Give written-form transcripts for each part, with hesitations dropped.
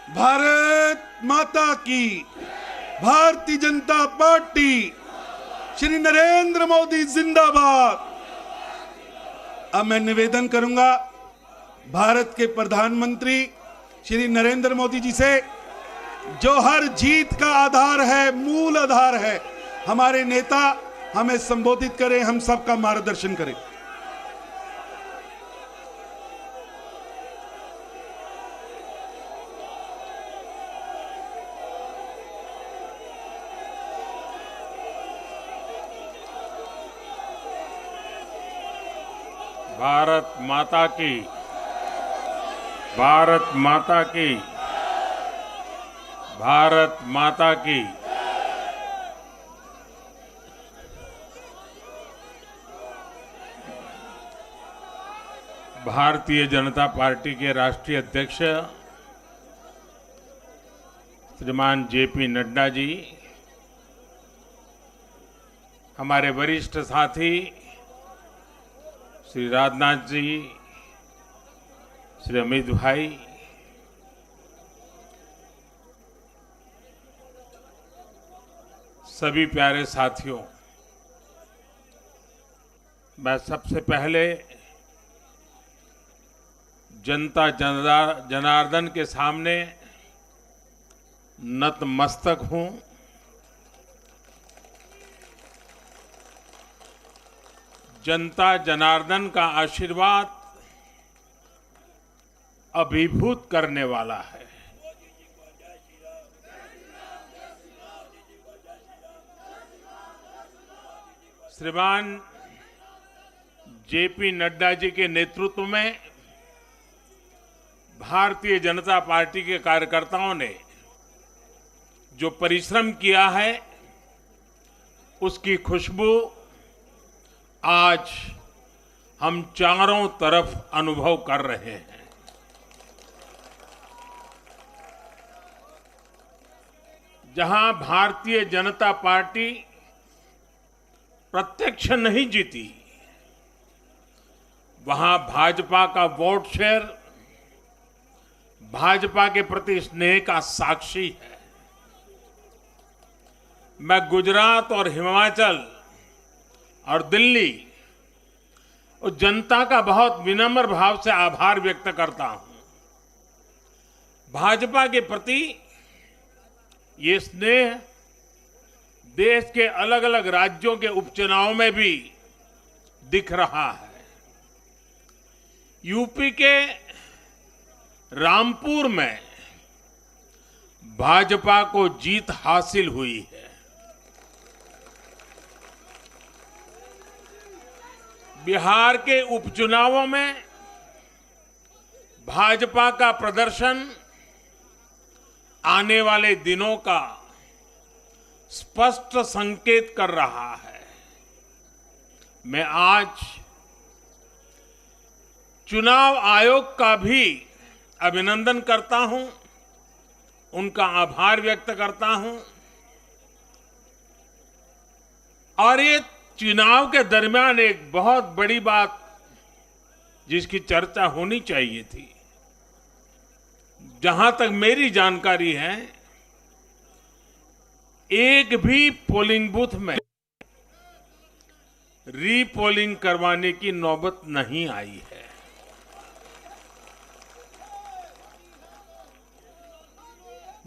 भारत माता की, भारतीय जनता पार्टी, श्री नरेंद्र मोदी जिंदाबाद। अब मैं निवेदन करूंगा भारत के प्रधानमंत्री श्री नरेंद्र मोदी जी से, जो हर जीत का आधार है, मूल आधार है, हमारे नेता हमें संबोधित करें, हम सबका मार्गदर्शन करें। भारत माता की, भारत माता की, भारत माता की। भारतीय जनता पार्टी के राष्ट्रीय अध्यक्ष श्रीमान जेपी नड्डा जी, हमारे वरिष्ठ साथी श्री राजनाथ जी, श्री अमित भाई, सभी प्यारे साथियों, मैं सबसे पहले जनता जनार्दन के सामने नतमस्तक हूं। जनता जनार्दन का आशीर्वाद अभिभूत करने वाला है। श्रीमान जेपी नड्डा जी के नेतृत्व में भारतीय जनता पार्टी के कार्यकर्ताओं ने जो परिश्रम किया है, उसकी खुशबू आज हम चारों तरफ अनुभव कर रहे हैं। जहां भारतीय जनता पार्टी प्रत्यक्ष नहीं जीती, वहां भाजपा का वोट शेयर भाजपा के प्रति स्नेह का साक्षी है। मैं गुजरात और हिमाचल और दिल्ली और जनता का बहुत विनम्र भाव से आभार व्यक्त करता हूं। भाजपा के प्रति ये स्नेह देश के अलग अलग राज्यों के उपचुनाव में भी दिख रहा है। यूपी के रामपुर में भाजपा को जीत हासिल हुई है। बिहार के उपचुनावों में भाजपा का प्रदर्शन आने वाले दिनों का स्पष्ट संकेत कर रहा है। मैं आज चुनाव आयोग का भी अभिनंदन करता हूं, उनका आभार व्यक्त करता हूं। और ये चुनाव के दरमियान एक बहुत बड़ी बात जिसकी चर्चा होनी चाहिए थी, जहां तक मेरी जानकारी है, एक भी पोलिंग बूथ में रीपोलिंग करवाने की नौबत नहीं आई है।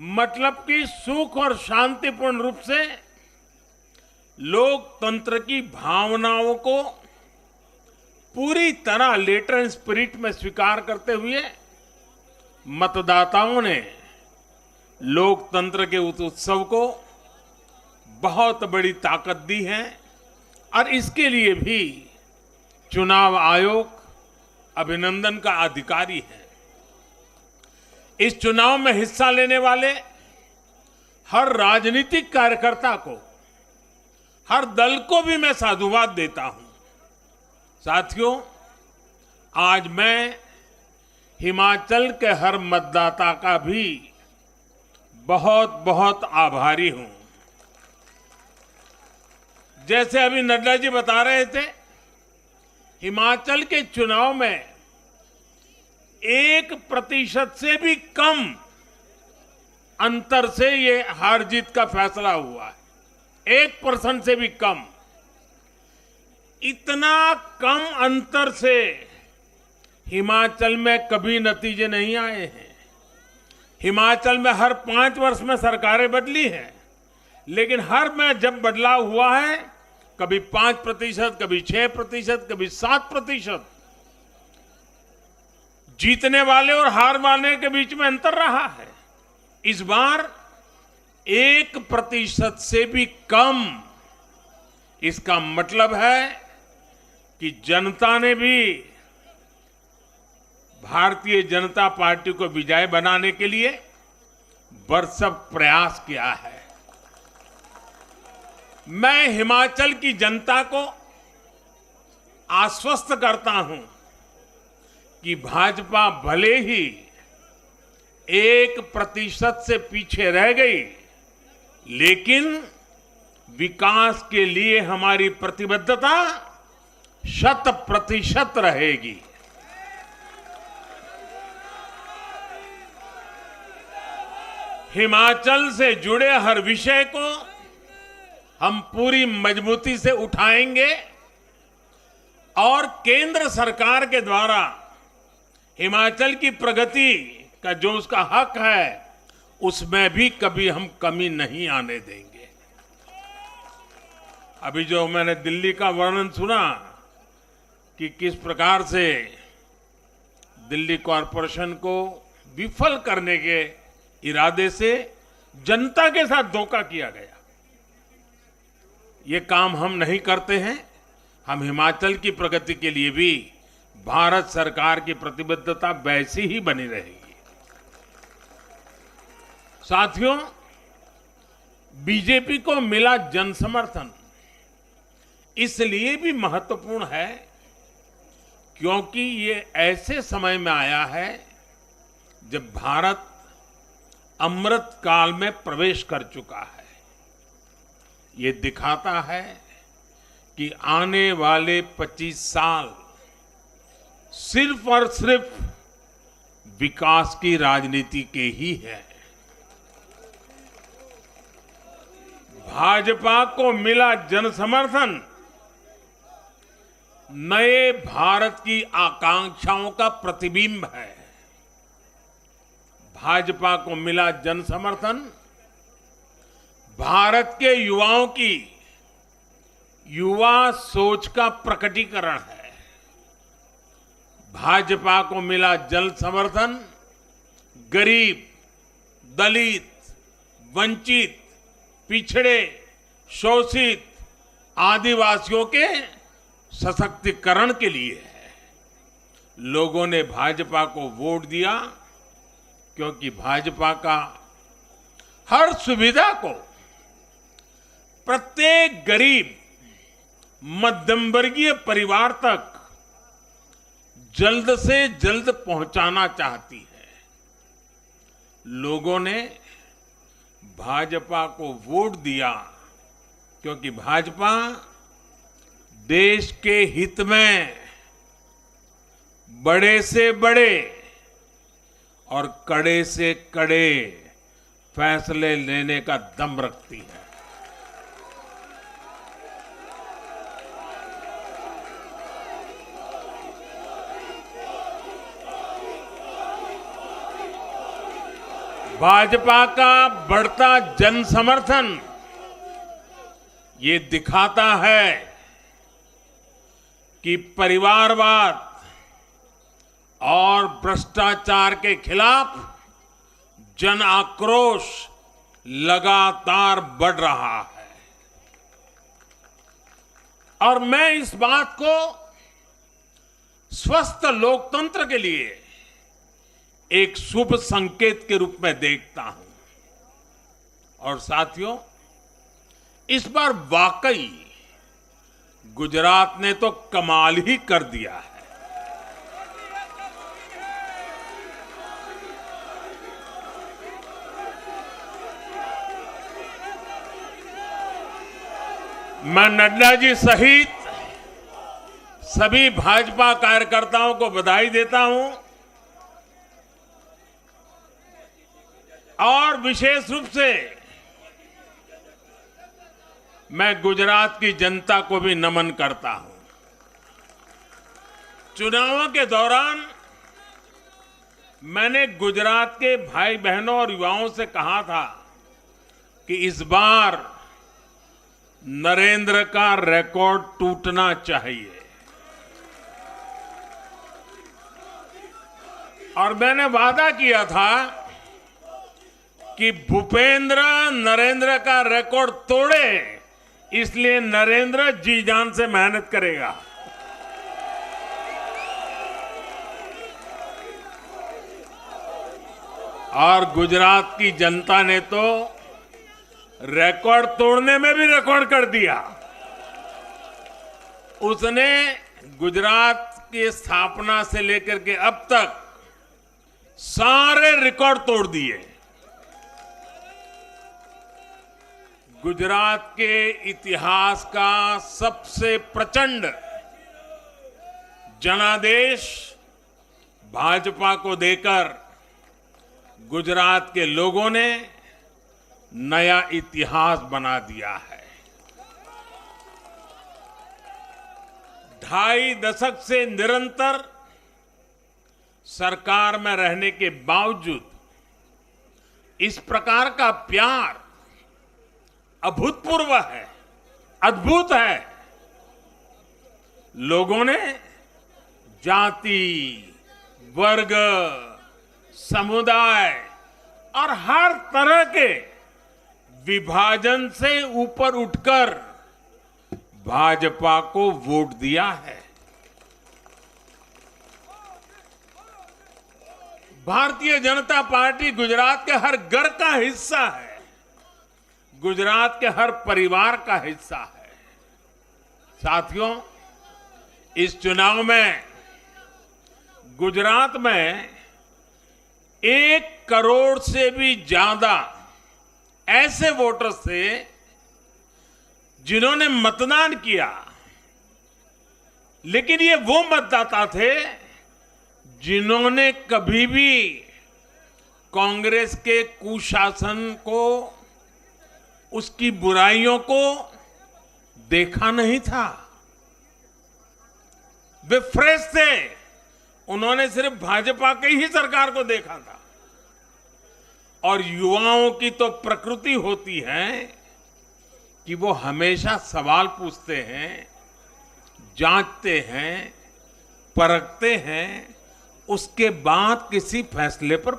मतलब कि सुख और शांतिपूर्ण रूप से लोकतंत्र की भावनाओं को पूरी तरह लेटर एंड स्पिरिट में स्वीकार करते हुए मतदाताओं ने लोकतंत्र के उस उत्सव को बहुत बड़ी ताकत दी है। और इसके लिए भी चुनाव आयोग अभिनंदन का अधिकारी है। इस चुनाव में हिस्सा लेने वाले हर राजनीतिक कार्यकर्ता को, हर दल को भी मैं साधुवाद देता हूं। साथियों, आज मैं हिमाचल के हर मतदाता का भी बहुत बहुत आभारी हूं। जैसे अभी नड्डा जी बता रहे थे, हिमाचल के चुनाव में 1% से भी कम अंतर से ये हार जीत का फैसला हुआ है। 1% से भी कम। इतना कम अंतर से हिमाचल में कभी नतीजे नहीं आए हैं। हिमाचल में हर 5 वर्ष में सरकारें बदली हैं, लेकिन हर में जब बदलाव हुआ है, कभी 5%, कभी 6%, कभी 7%। जीतने वाले और हार वाले के बीच में अंतर रहा है। इस बार 1% से भी कम। इसका मतलब है कि जनता ने भी भारतीय जनता पार्टी को विजय बनाने के लिए भरसक प्रयास किया है। मैं हिमाचल की जनता को आश्वस्त करता हूं कि भाजपा भले ही 1% से पीछे रह गई, लेकिन विकास के लिए हमारी प्रतिबद्धता 100% रहेगी। हिमाचल से जुड़े हर विषय को हम पूरी मजबूती से उठाएंगे और केंद्र सरकार के द्वारा हिमाचल की प्रगति का जो उसका हक है, उसमें भी कभी हम कमी नहीं आने देंगे। अभी जो मैंने दिल्ली का वर्णन सुना कि किस प्रकार से दिल्ली कॉरपोरेशन को विफल करने के इरादे से जनता के साथ धोखा किया गया, ये काम हम नहीं करते हैं। हम हिमाचल की प्रगति के लिए भी भारत सरकार की प्रतिबद्धता वैसी ही बनी रहेगी। साथियों, बीजेपी को मिला जन समर्थन इसलिए भी महत्वपूर्ण है क्योंकि ये ऐसे समय में आया है जब भारत अमृत काल में प्रवेश कर चुका है। ये दिखाता है कि आने वाले 25 साल सिर्फ और सिर्फ विकास की राजनीति के ही है। भाजपा को मिला जन समर्थन नए भारत की आकांक्षाओं का प्रतिबिंब है। भाजपा को मिला जन समर्थन भारत के युवाओं की युवा सोच का प्रकटीकरण है। भाजपा को मिला जन समर्थन गरीब, दलित, वंचित, पिछड़े, शोषित, आदिवासियों के सशक्तिकरण के लिए है। लोगों ने भाजपा को वोट दिया क्योंकि भाजपा का हर सुविधा को प्रत्येक गरीब, मध्यम वर्गीय परिवार तक जल्द से जल्द पहुंचाना चाहती है। लोगों ने भाजपा को वोट दिया क्योंकि भाजपा देश के हित में बड़े से बड़े और कड़े से कड़े फैसले लेने का दम रखती है। भाजपा का बढ़ता जन समर्थन ये दिखाता है कि परिवारवाद और भ्रष्टाचार के खिलाफ जन आक्रोश लगातार बढ़ रहा है। और मैं इस बात को स्वस्थ लोकतंत्र के लिए एक शुभ संकेत के रूप में देखता हूं। और साथियों, इस बार वाकई गुजरात ने तो कमाल ही कर दिया है। मैं नड्डा जी सहित सभी भाजपा कार्यकर्ताओं को बधाई देता हूं और विशेष रूप से मैं गुजरात की जनता को भी नमन करता हूं। चुनावों के दौरान मैंने गुजरात के भाई बहनों और युवाओं से कहा था कि इस बार नरेंद्र का रिकॉर्ड टूटना चाहिए, और मैंने वादा किया था कि भूपेंद्र नरेंद्र का रिकॉर्ड तोड़े, इसलिए नरेंद्र जी जान से मेहनत करेगा। और गुजरात की जनता ने तो रिकॉर्ड तोड़ने में भी रिकॉर्ड कर दिया। उसने गुजरात की स्थापना से लेकर के अब तक सारे रिकॉर्ड तोड़ दिए। गुजरात के इतिहास का सबसे प्रचंड जनादेश भाजपा को देकर गुजरात के लोगों ने नया इतिहास बना दिया है। 2.5 दशक से निरंतर सरकार में रहने के बावजूद इस प्रकार का प्यार अभूतपूर्व है, अद्भुत है। लोगों ने जाति, वर्ग, समुदाय और हर तरह के विभाजन से ऊपर उठकर भाजपा को वोट दिया है। भारतीय जनता पार्टी गुजरात के हर घर का हिस्सा है, गुजरात के हर परिवार का हिस्सा है। साथियों, इस चुनाव में गुजरात में 1 करोड़ से भी ज्यादा ऐसे वोटर्स थे जिन्होंने मतदान किया, लेकिन ये वो मतदाता थे जिन्होंने कभी भी कांग्रेस के कुशासन को, उसकी बुराइयों को देखा नहीं था। वे फ्रेश थे, उन्होंने सिर्फ भाजपा की ही सरकार को देखा था। और युवाओं की तो प्रकृति होती है कि वो हमेशा सवाल पूछते हैं, जांचते हैं, परखते हैं, उसके बाद किसी फैसले पर